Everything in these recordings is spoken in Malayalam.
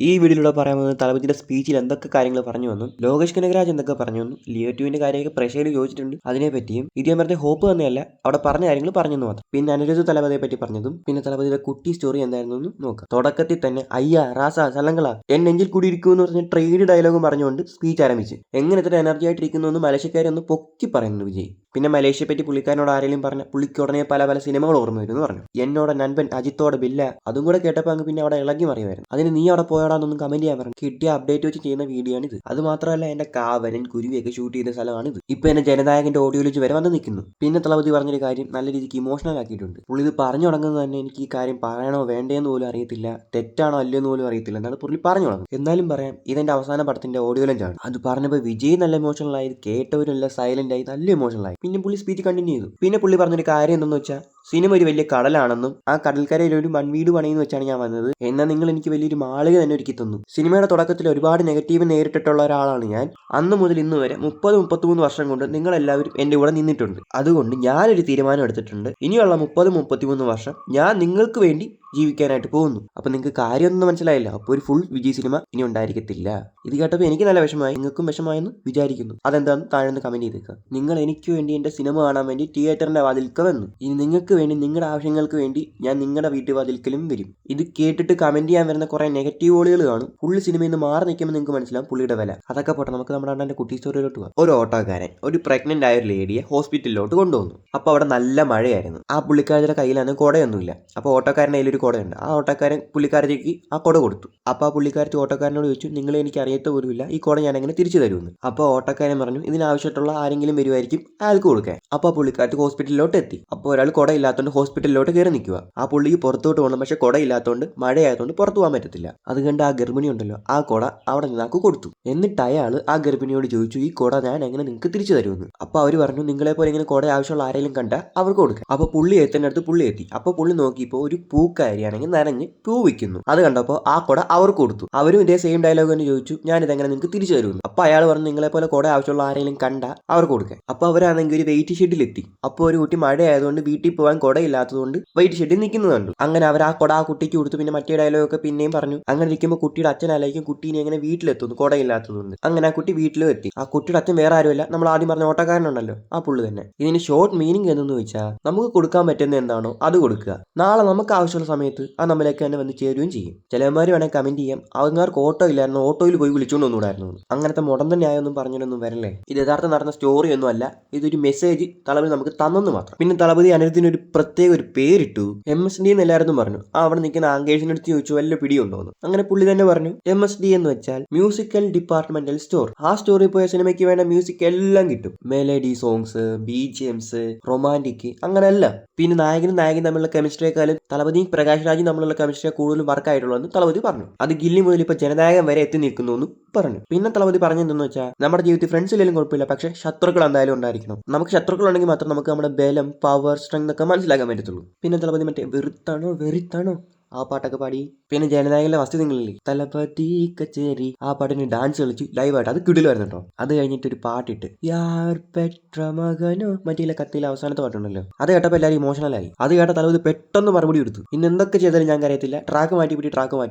ഈ വീഡിയോയിലൂടെ പറയാൻ പോകുന്നത് തലപതിയുടെ സ്പീച്ചിൽ എന്തൊക്കെ കാര്യങ്ങൾ പറഞ്ഞു വന്നു, ലോകേഷ് കനകരാജ് എന്തൊക്കെ പറഞ്ഞു വന്നു, ലിയോ ടുവിന്റെ കാര്യമൊക്കെ പ്രേക്ഷകർ ചോദിച്ചിട്ടുണ്ട്, അതിനെപ്പറ്റിയും ഇതേ മറ്റേ ഹോപ്പ് തന്നെയല്ല അവിടെ പറഞ്ഞ കാര്യങ്ങൾ പറഞ്ഞെന്ന് മാത്രം. പിന്നെ അനിരുദ്ധ തലപതിയെ പറ്റി പറഞ്ഞതും പിന്നെ തലപതിയുടെ കുട്ടി സ്റ്റോറി എന്തായിരുന്നു നോക്കാം. തുടക്കത്തിൽ തന്നെ അയ്യ റാസ സലങ്കള എൻ നെഞ്ചിൽ കൂടി ഇരിക്കുമെന്ന് പറഞ്ഞ് ട്രേഡ് ഡയലോഗും പറഞ്ഞുകൊണ്ട് സ്പീച്ച് ആരംഭിച്ച് എങ്ങനത്തെ എനർജി ആയിട്ടിരിക്കുന്നു എന്ന് മലേഷ്യക്കാരെ ഒന്ന് പൊക്കി പറയുന്നു വിജയ്. പിന്നെ മലേഷ്യയെ പറ്റി പുള്ളിക്കാരനോട് ആരെങ്കിലും പറഞ്ഞ പുള്ളിക്ക് ഉടനെ പല സിനിമകൾ ഓർമ്മ വരുമെന്ന് പറഞ്ഞു. എന്നോട് നൻപൻ അജിത്തോടെ ബില്ല അതും കൂടെ കേട്ടപ്പോൾ അങ്ങ് പിന്നെ അവിടെ ഇളകി മറിയുമായിരുന്നു. അതിന് നീ അവിടെ പോയോടാന്നൊന്നും കമന്റ് ചെയ്യാൻ പറഞ്ഞു. കിട്ടിയ അപ്ഡേറ്റ് വെച്ച് ചെയ്യുന്ന വീഡിയോ ആണ് ഇത്. അത് മാത്രമല്ല എന്റെ കാവരൻ കുരുവിയൊക്കെ ഷൂട്ട് ചെയ്ത സ്ഥലമാണിത്. ഇപ്പൊ എന്നെ ജനനായകന്റെ ഓഡിയോ വെച്ച് വരെ വന്ന് നിൽക്കുന്നു. പിന്നെ തളപതി പറഞ്ഞൊരു കാര്യം നല്ല രീതിക്ക് ഇമോഷണൽ ആക്കിയിട്ടുണ്ട്. പുള്ളി ഇത് പറഞ്ഞു തുടങ്ങുന്നത് തന്നെ എനിക്ക് ഈ കാര്യം പറയണോ വേണ്ടേന്ന് പോലും അറിയത്തില്ല, തെറ്റാണോ അല്ലയെന്ന് പോലും അറിയത്തില്ല എന്നാണ് പുള്ളി പറഞ്ഞു തുടങ്ങുന്നത്. എന്നാലും പറയാം, ഇതെന്റെ അവസാന പടത്തിന്റെ ഓഡിയോ ലഞ്ചാണ്. അത് പറഞ്ഞപ്പോൾ വിജയ് നല്ല ഇമോഷണൽ ആയി, കേട്ടവരെല്ലാം സൈലന്റ് ആയി, നല്ല ഇമോഷണൽ ആയി. പിന്നെ പുള്ളി സ്പീച്ച് കണ്ടിന്യൂ ചെയ്തു. പിന്നെ പുള്ളി പറഞ്ഞൊരു കാര്യം എന്തെന്ന് വെച്ചാൽ സിനിമ ഒരു വലിയ കടലാണെന്നും ആ കടൽക്കരയിൽ ഒരു മൺവീട് പണിയെന്ന് വെച്ചാണ് ഞാൻ വന്നത്, എന്നാൽ നിങ്ങൾ എനിക്ക് വലിയൊരു മാളിക തന്നെ ഒരുക്കി തന്നു. സിനിമയുടെ തുടക്കത്തിൽ ഒരുപാട് നെഗറ്റീവ് നേരിട്ടിട്ടുള്ള ഒരാളാണ് ഞാൻ. അന്ന് മുതൽ ഇന്ന് വരെ 30-33 വർഷം കൊണ്ട് നിങ്ങളെല്ലാവരും എൻ്റെ കൂടെ നിന്നിട്ടുണ്ട്. അതുകൊണ്ട് ഞാനൊരു തീരുമാനം എടുത്തിട്ടുണ്ട്. ഇനിയുള്ള 30-33 വർഷം ഞാൻ നിങ്ങൾക്ക് വേണ്ടി ജീവിക്കാനായിട്ട് പോകുന്നു. അപ്പൊ നിങ്ങൾക്ക് കാര്യമൊന്നും മനസ്സിലായില്ല. അപ്പോൾ ഒരു ഫുൾ വിജയ് സിനിമ ഇനി ഉണ്ടായിരിക്കത്തില്ല. ഇത് കേട്ടപ്പോൾ എനിക്ക് നല്ല വിഷമമായി, നിങ്ങൾക്കും വിഷമമായെന്ന് വിചാരിക്കുന്നു. അതെന്താണെന്ന് താഴെ കമന്റ് ചെയ്തേക്കുക. നിങ്ങൾ എനിക്ക് വേണ്ടി എൻ്റെ സിനിമ കാണാൻ വേണ്ടി തിയേറ്ററിന്റെ വാതിൽക്ക് വന്നു. ഇനി നിങ്ങൾക്ക് വേണ്ടി നിങ്ങളുടെ ആവശ്യങ്ങൾക്ക് വേണ്ടി ഞാൻ നിങ്ങളുടെ വീട്ടുവാതിൽക്കലും വരും. ഇത് കേട്ടിട്ട് കമന്റ് ചെയ്യാൻ വരുന്ന കുറെ നെഗറ്റീവ് ഓളുകൾ കാണും. ഫുള്ള് സിനിമയിൽ നിന്ന് മാറി നിൽക്കുമ്പോൾ നിങ്ങൾക്ക് മനസ്സിലാവും പുള്ളിയുടെ വില. അതൊക്കെ പോട്ടെ, നമുക്ക് നമ്മുടെ അണ്ണന്റെ കുട്ടി സ്റ്റോറിയിലോട്ട് പോകാം. ഒരു ഓട്ടോക്കാരൻ ഒരു പ്രഗ്നന്റ് ആയ ഒരു ലേഡിയെ ഹോസ്പിറ്റലിലോട്ട് കൊണ്ടുവന്നു. അപ്പോൾ അവിടെ നല്ല മഴയായിരുന്നു. ആ പുള്ളിക്കാരുടെ കയ്യിലാണ് കുടയൊന്നുമില്ല. അപ്പോൾ ഓട്ടോക്കാരൻ്റെ കയ്യിലൊരു കുടയുണ്ട്. ആ ഓട്ടോക്കാരൻ പുള്ളിക്കാരത്തേക്ക് ആ കുട കൊടുത്തു. അപ്പോൾ ആ പുള്ളിക്കാരത്തി ഓട്ടോക്കാരനോട് ചോദിച്ചു, നിങ്ങൾ എനിക്ക് അറിയത്ത പോലുമില്ല, ഈ കുട ഞാൻ എങ്ങനെ തിരിച്ചു തരുമെന്ന്. അപ്പോൾ ഓട്ടോക്കാരൻ പറഞ്ഞു, ഇതിനാവശ്യമായിട്ടുള്ള ആരെങ്കിലും വരുമായിരിക്കും, അയാൾക്ക് കൊടുക്കാൻ. അപ്പോൾ പുള്ളിക്കാരത്തി ഹോസ്പിറ്റലിലോട്ട് എത്തി. അപ്പോൾ ഒരാൾ കുട ഇല്ലാത്തതുകൊണ്ട് ഹോസ്പിറ്റലിലോട്ട് കയറി നിൽക്കുക. ആ പുള്ളിക്ക് പുറത്തോട്ട് പോകണം, പക്ഷെ കുട ഇല്ലാത്തതുകൊണ്ട് മഴയായതുകൊണ്ട് പുറത്തു പോകാൻ പറ്റത്തില്ല. അത് കണ്ട് ആ ഗർഭിണി ഉണ്ടല്ലോ, ആ കുട അവിടെ നിന്ന് ആൾക്ക് കൊടുത്തു. എന്നിട്ട് അയാൾ ആ ഗർഭിണിയോട് ചോദിച്ചു, ഈ കുട ഞാൻ എങ്ങനെ നിങ്ങൾക്ക് തിരിച്ചു തരുമെന്ന്. അപ്പോൾ അവർ പറഞ്ഞു, നിങ്ങളെ പോലെ ഇങ്ങനെ കുട ആവശ്യമുള്ള ആരെങ്കിലും കണ്ടാൽ അവർക്ക് കൊടുക്കാം. അപ്പോൾ പുള്ളി എത്തേണ്ട അടുത്ത് പുള്ളി എത്തി. അപ്പോൾ പുള്ളി നോക്കിയപ്പോൾ ഒരു പൂക്കാരിയാണെങ്കിൽ നനഞ്ഞ് പൂ വിൽക്കുന്നു. അത് കണ്ടപ്പോൾ ആ കുട അവർക്ക് കൊടുത്തു. അവരും ഇതേ സെയിം ഡയലോഗ് തന്നെ ചോദിച്ചു, ഞാൻ ഇതെങ്ങനെ നിങ്ങൾക്ക് തിരിച്ചു തരുമെന്ന്. അപ്പോൾ അയാൾ പറഞ്ഞു, നിങ്ങളെ പോലെ കുട ആവശ്യമുള്ള ആരെങ്കിലും കണ്ടാൽ അവർക്ക് കൊടുക്കാം. അപ്പോൾ അവരാണെങ്കിൽ ഒരു വെയിറ്റ് ഷെഡിൽ എത്തി. അപ്പോൾ ഒരു കുട്ടി മഴ ആയതുകൊണ്ട് വീട്ടിൽ പോകാൻ കുടയില്ലാത്തതുകൊണ്ട് വെയിറ്റ് ഷെഡിൽ നിൽക്കുന്നത് കണ്ടു. അങ്ങനെ അവർ ആ കുട ആ കുട്ടിക്ക് കൊടുത്തു. പിന്നെ മറ്റേ ഡയലോഗൊക്കെ പിന്നെയും പറഞ്ഞു. അങ്ങനെ ഇരിക്കുമ്പോൾ കുട്ടിയുടെ അച്ഛനായിരിക്കും കുട്ടീനെ എങ്ങനെ വീട്ടിലെത്തുന്നു കുടയില്ലാത്തതുകൊണ്ട്. അങ്ങനെ ആ കുട്ടി വീട്ടിലും എത്തി. ആ കുട്ടിയുടെ അച്ഛൻ വേറെ ആരുമല്ല, നമ്മൾ ആദ്യം പറഞ്ഞ ഓട്ടക്കാരനുണ്ടല്ലോ, ആ പുള്ളി തന്നെ. ഇതിന് ഷോർട്ട് മീനിങ് എന്തെന്ന് വെച്ചാൽ, നമുക്ക് കൊടുക്കാൻ പറ്റുന്ന എന്താണോ അത് കൊടുക്കുക. നാളെ നമുക്ക് ആവശ്യമുള്ള സമയത്ത് അത് നമ്മളിലേക്ക് തന്നെ വന്ന് ചേരുകയും ചെയ്യും. ചിലവന്മാർ വേണമെങ്കിൽ കമന്റ് ചെയ്യാം, അവർക്ക് ഓട്ടോ ഇല്ലായിരുന്നു, ഓട്ടോയിൽ പോയി വിളിച്ചുകൊണ്ട് വന്നുകൂടായിരുന്നു. അങ്ങനത്തെ മുടന്ത ന്യായമൊന്നും പറഞ്ഞൊന്നും വരല്ലേ. ഇത് യഥാർത്ഥം നടന്ന സ്റ്റോറി ഒന്നും അല്ല, ഇതൊരു മെസ്സേജ് തളപതി നമുക്ക് തന്നെന്ന് മാത്രം. പിന്നെ തളപതി അനിരുദ്ധിന് ഒരു പ്രത്യേക ഒരു പേരിട്ടു, MSD എന്ന് എല്ലാവരും പറഞ്ഞു. അവിടെ നിൽക്കുന്ന ആങ്കേഷിന്റെ അടുത്ത് ചോദിച്ചു, വല്ല പിടിയുണ്ടോന്ന്. അങ്ങനെ പുള്ളി തന്നെ പറഞ്ഞു, MSD എന്ന് വെച്ചാൽ മ്യൂസിക്കൽ ഡിപ്പാർട്ട്മെന്റൽ സ്റ്റോർ. ആ സ്റ്റോറിൽ പോയ സിനിമയ്ക്ക് വേണ്ട മ്യൂസിക് എല്ലാം കിട്ടും. മെലഡി സോങ്സ്, BGMs, റൊമാൻറ്റിക്, അങ്ങനെയല്ല. പിന്നെ നായകനും നായകൻ തമ്മിലുള്ള കെമിസ്ട്രിയെക്കാളും തളപതിയും പ്രകാശ് രാജും തമ്മിലുള്ള കെമിസ്ട്രി കൂടുതലും വർക്ക് ആയിട്ടുള്ളതെന്ന് തളപതി പറഞ്ഞു. അത് ഗില്ലി മുതൽ ഇപ്പൊ ജനനായകൻ വരെ എത്തി നിൽക്കുന്നു എന്ന് പറഞ്ഞു. പിന്നെ തളപതി പറഞ്ഞെന്തെന്ന് വെച്ചാൽ, നമ്മുടെ ജീവിതത്തിൽ ഫ്രണ്ട്സ് ഇല്ലെങ്കിലും കുഴപ്പമില്ല, പക്ഷേ ശത്രുക്കൾ എന്തായാലും ഉണ്ടായിരിക്കണം. നമുക്ക് ശത്രുക്കൾ ഉണ്ടെങ്കിൽ മാത്രം നമുക്ക് നമ്മുടെ ബലം, പവർ, സ്ട്രെങ്ത് ഒക്കെ മനസ്സിലാക്കാൻ പറ്റത്തുള്ളൂ. പിന്നെ തളപതി മറ്റേ വെറുത്താണോ ആ പാട്ടൊക്കെ പാടി. പിന്നെ ജനനായകന്റെ വസ്തു നിങ്ങളില്ലേ, തലപതി കച്ചേരി, ആ പാട്ടിന് ഡാൻസ് കളിച്ചു ലൈവായിട്ട്. അത് കിടിലായിരുന്നു കേട്ടോ. അത് കഴിഞ്ഞിട്ട് ഒരു പാട്ടിട്ട് യാർ പെട്ര മകനോ മറ്റേ കത്തിയിലെ അവസാനത്തെ പാട്ടുണ്ടല്ലോ, അത് കേട്ടപ്പോൾ എല്ലാവരും ഇമോഷണലായി. അത് കേട്ട തലപതി പെട്ടെന്ന് മറുപടി എടുത്തു. ഇന്ന് എന്തൊക്കെ ചെയ്താലും ഞാൻ കരയത്തില്ല, ട്രാക്ക് മാറ്റി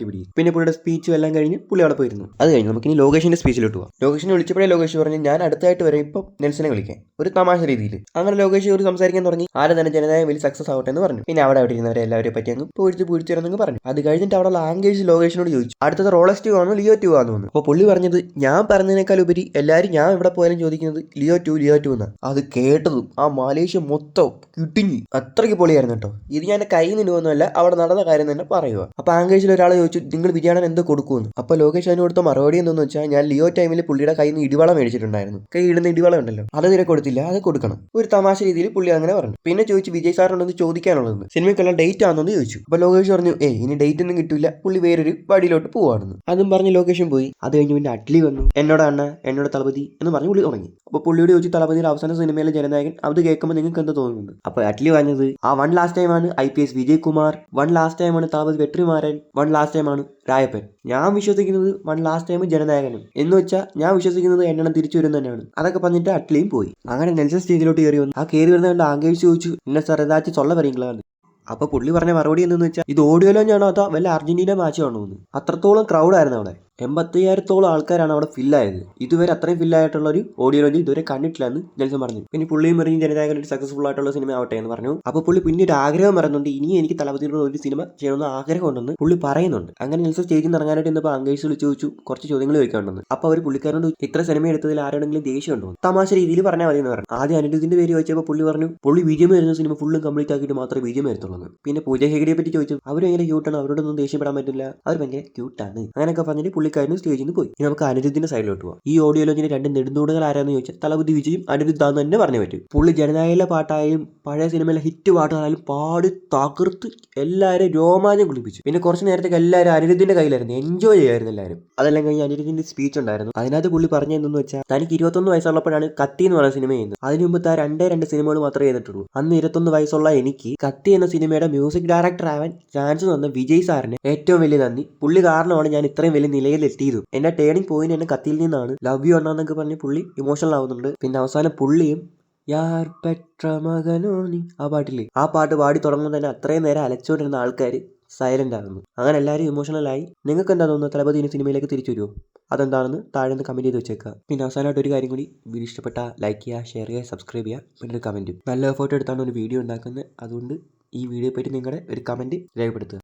പിടി. പിന്നെ പുള്ളിയുടെ സ്പീച്ചും എല്ലാം കഴിഞ്ഞ് പുള്ളി അവിടെ പോയിരുന്നു. അത് കഴിഞ്ഞ് നമുക്ക് ഇനി ലോകേഷിന്റെ സ്പീച്ചിലോട്ട് പോകാം. ലോകേഷിനെ വിളിച്ചപ്പോഴേ ലോകേഷ് പറഞ്ഞു, ഞാൻ അടുത്തായിട്ട് വരെ ഇപ്പം നെൽസനെ വിളിക്കാൻ, ഒരു തമാശ രീതിയിൽ. അങ്ങനെ ലോകേഷ് ഒരു സംസാരിക്കാൻ തുടങ്ങി. ആരെ തന്നെ ജനനായകൻ വലിയ സക്സസ് ആവട്ടെ എന്ന് പറഞ്ഞു. പിന്നെ അവിടെ ഇരുന്നവരെ എല്ലാവരെ പറ്റി അങ്ങ് പൂഴ്ത്തിരുന്നെങ്കിൽ പറഞ്ഞു. അത് കഴിഞ്ഞിട്ട് അവിടെ ലാംഗ്വേജ് ലോകേഷിനോട് ചോദിച്ചു, അടുത്തത് റോളസ് 2 ആണോ ലിയോ 2 ആണോ എന്ന്. അപ്പോൾ പുള്ളി പറഞ്ഞത്, ഞാൻ പറഞ്ഞതിനേക്കാൾ ഉപരി എല്ലാവരും ഞാൻ ഇവിടെ പോയാലും ചോദിക്കുന്നത് ലിയോ 2 എന്നാണ്. അത് കേട്ടതും ആ മലേഷ്യ മൊത്തം കിട്ടിഞ്ഞു, അത്രയ്ക്ക് പൊളിയായിരുന്നു കേട്ടോ. ഇത് ഞാൻ കയ്യിൽ നിന്നുവൊന്നുമല്ല, അവിടെ നടന്ന കാര്യം തന്നെ പറയുക. അപ്പോൾ ആംഗ്ലേജിൽ ഒരാൾ ചോദിച്ചു, നിങ്ങൾ ബിരിയാണി എന്തോ കൊടുക്കുമെന്ന്. അപ്പോൾ ലോകേഷ് അതിന് കൊടുത്ത മറുപടി എന്തെന്ന് വെച്ചാൽ, ഞാൻ ലിയോ ടൈമിൽ പുള്ളിയുടെ കയ്യിൽ നിന്ന് ഇടിവള മേടിച്ചിട്ടുണ്ടായിരുന്നു, കൈ ഇടുന്ന ഇടിവള ഉണ്ടല്ലോ, അത് തീരെ കൊടുത്തില്ല, അത് കൊടുക്കണം. ഒരു തമാശ രീതിയിൽ പുള്ളി അങ്ങനെ പറഞ്ഞു. പിന്നെ ചോദിച്ചു, വിജയ് സാറിനൊന്ന് ചോദിക്കാനുള്ളതെന്ന്, സിനിമയ്ക്കെല്ലാം ഡേറ്റ് ആണെന്ന് ചോദിച്ചു. അപ്പോൾ ലോകേഷ് പറഞ്ഞു, ഇനി ഡേറ്റ് ഒന്നും കിട്ടില്ല, പുള്ളി വേറൊരു വഴിയിലോട്ട് പോവാണെന്ന്. അതും പറഞ്ഞ് ലൊക്കേഷൻ പോയി. അത് കഴിഞ്ഞ് പിന്നെ അഡ്ലി വന്നു, എന്നോട് തളപതി എന്ന് പറഞ്ഞ് പുള്ളി തുടങ്ങി. അപ്പോൾ പുള്ളിയോട് ചോദിച്ചു, തളപതിയുടെ അവസാന സിനിമയിലെ ജനനായകൻ, അത് കേൾക്കുമ്പോൾ നിങ്ങൾക്ക് എന്ത് തോന്നുന്നുണ്ട്. അപ്പോൾ അഡ്ലി പറഞ്ഞത്, ആ വൺ ലാസ്റ്റ് ടൈമാണ് IPS Vijay Kumar, one last ടൈമാണ് തളപതി വെട്രിമാരൻ, വൺ ലാസ്റ്റ് ടൈമാണ് രായപ്പൻ. ഞാൻ വിശ്വസിക്കുന്നത് വൺ ലാസ്റ്റ് ടൈം ജനനായകനും എന്ന് വെച്ചാൽ ഞാൻ വിശ്വസിക്കുന്നത് എണ്ണം തിരിച്ചു വരും തന്നെയാണ്. അതൊക്കെ പറഞ്ഞിട്ട് അഡ്ലിയും പോയി. അങ്ങനെ നെൽസൺ സ്റ്റേജിലോട്ട് കയറി വന്നു. ആ കയറി വരുന്ന ആംഗേഴ്സ് ചോദിച്ചു, എന്നെ സാർ ഏതാச்சும் சொல்ல வரீங்களா. അപ്പോൾ പുള്ളി പറഞ്ഞ മറുപടി എന്തെന്ന് വെച്ചാൽ ഇത് ഓഡിയോ ലോഞ്ചാണോ അതോ വല്ല അർജന്റീന മാച്ചാണോ എന്ന്. അത്രത്തോളം ക്രൗഡായിരുന്നു അവിടെ. 85,000-ഓളം ആൾക്കാരാണ് അവിടെ ഫില്ലായത്. ഇതുവരെ അത്രയും ഫില്ലായിട്ടുള്ള ഒരു ഓഡിയോ ലോഞ്ച് ഇതുവരെ കണ്ടിട്ടില്ല എന്ന് നെൽസൺ പറഞ്ഞു. പിന്നെ പുള്ളിയും പറഞ്ഞു ജനനായകൻ ഒരു സക്സസ്ഫുൾ ആയിട്ടുള്ള സിനിമ ആവട്ടെ എന്ന് പറഞ്ഞു. അപ്പോൾ പുള്ളി പിന്നെ ഒരു ആഗ്രഹം പറയുന്നുണ്ട്, ഇനി എനിക്ക് തലപതിയുടെ ഒരു സിനിമ ചെയ്യണമെന്ന് ആഗ്രഹമുണ്ടെന്ന് പുള്ളി പറയുന്നുണ്ട്. അങ്ങനെ നെൽസൺ സ്റ്റേജിൽ നിന്ന് ഇറങ്ങാനായിട്ട് ഇന്നപ്പോൾ അങ്കേഴ്സ് വിളിച്ച് ചോദിച്ചു കുറച്ച് ചോദ്യങ്ങൾ ചോദിക്കാനുണ്ടെന്ന്. അപ്പോൾ അവർ പുള്ളിക്കാരോട് ഇത്ര സിനിമ എടുത്തതിൽ ആരോടെങ്കിലും ദേഷ്യം ഉണ്ടോ തമാശ രീതിയിൽ പറഞ്ഞാൽ മതി എന്ന് പറഞ്ഞു. ആദ്യം അനിരുദ്ധിന്റെ പേര് ചോദിച്ചപ്പോൾ പുള്ളി പറഞ്ഞു പുള്ളി വിജയം വരുന്ന സിനിമ ഫുള്ളും കംപ്ലീറ്റ് ആക്കിയിട്ട് മാത്രമേ വിജയം വരത്തുള്ളൂ. പിന്നെ പൂജ ഹെഗ്ഡെയെ പറ്റി ചോദിച്ചു. അവർ ഭയങ്കര ക്യൂട്ടാണ്, അവരോടൊന്നും ദേഷ്യപ്പെടാൻ പറ്റില്ല, അവർ ഭയങ്കര ക്യൂട്ടാണ് അങ്ങനെയൊക്കെ പറഞ്ഞിട്ട് പുള്ളിക്കാരനും സ്റ്റേജിൽ നിന്ന് പോയി. ഇനി നമുക്ക് അനിരുദ്ധിന്റെ സൈഡിലോട്ട് പോകാം. ഈ ഓഡിയോ ലോഞ്ചിന് രണ്ട് നെടുന്തൂണുകൾ ആരാന്ന് ചോദിച്ചാൽ തലപതി വിജയും അനിരുദ്ധാന്ന് തന്നെ പറഞ്ഞു പറ്റും. പുള്ളി ജനനായകയിലെ പാട്ടായാലും പഴയ സിനിമയിലെ ഹിറ്റ് പാട്ടായാലും പാടി തകർത്ത് എല്ലാവരും രോമാഞ്ചം കുളിപ്പിച്ചു. പിന്നെ കുറച്ച് നേരത്തേക്ക് എല്ലാവരും അനിരുദ്ധിന്റെ കയ്യിലായിരുന്നു, എൻജോയ് ചെയ്യായിരുന്നു എല്ലാവരും. അതെല്ലാം കഴിഞ്ഞ് അനിരുദ്ധിന്റെ സ്പീച്ച് ഉണ്ടായിരുന്നു. അതിനകത്ത് പുള്ളി പറഞ്ഞതെന്ന് വെച്ചാൽ തനിക്ക് 21 വയസ്സുള്ളപ്പോഴാണ് കത്തി എന്ന് പറയുന്ന സിനിമ ചെയ്യുന്നത്. അതിനു മുമ്പ് താൻ രണ്ട് സിനിമകൾ മാത്രമേ ചെയ്തിട്ടുള്ളൂ. അന്ന് 21 വയസ്സുള്ള എനിക്ക് കത്തി എന്ന സിനിമയുടെ മ്യൂസിക് ഡയറക്ടർ ആവാൻ ചാൻസ് തന്ന വിജയ് സാറിന് ഏറ്റവും വലിയ നന്ദി. പുള്ളി കാരണമാണ് ഞാൻ ഇത്രയും വലിയ നിലയിൽ എത്തിയതും. എന്റെ ടേണിംഗ് പോയിന്റ് എന്നെ കത്തിയിൽ നിന്നാണ്. ലവ് യു അണ്ണാന്നൊക്കെ പറഞ്ഞ് പുള്ളി ഇമോഷണൽ ആവുന്നുണ്ട്. പിന്നെ അവസാനം പുള്ളിയും യാർ പെട്ര മകനോ നീ ആ പാട്ടില്ലേ, ആ പാട്ട് പാടി തുടങ്ങുമ്പോൾ തന്നെ അത്രയും നേരം അലച്ചോണ്ടിരുന്ന ആൾക്കാർ സൈലന്റ് ആകുന്നു. അങ്ങനെ എല്ലാവരും ഇമോഷണലായി. നിങ്ങൾക്ക് എന്താ തോന്നുന്നത്, തലപതി ഇനി സിനിമയിലേക്ക് തിരിച്ചു വരുമോ? അതെന്താണെന്ന് താഴെ നിന്ന് കമന്റ് ചെയ്ത് വെച്ചേക്കുക. പിന്നെ അവസാനമായിട്ട് ഒരു കാര്യം കൂടി, വീഡിയോ ഇഷ്ടപ്പെട്ട ലൈക്ക് ചെയ്യുക, ഷെയർ ചെയ്യുക, സബ്സ്ക്രൈബ് ചെയ്യുക, പിന്നെ ഒരു കമന്റും. നല്ല എഫേർട്ട് എടുത്താണ് ഒരു വീഡിയോ ഉണ്ടാക്കുന്നത്. അതുകൊണ്ട് ഈ വീഡിയോ പറ്റി നിങ്ങളുടെ ഒരു കമന്റ് രേഖപ്പെടുത്തുക.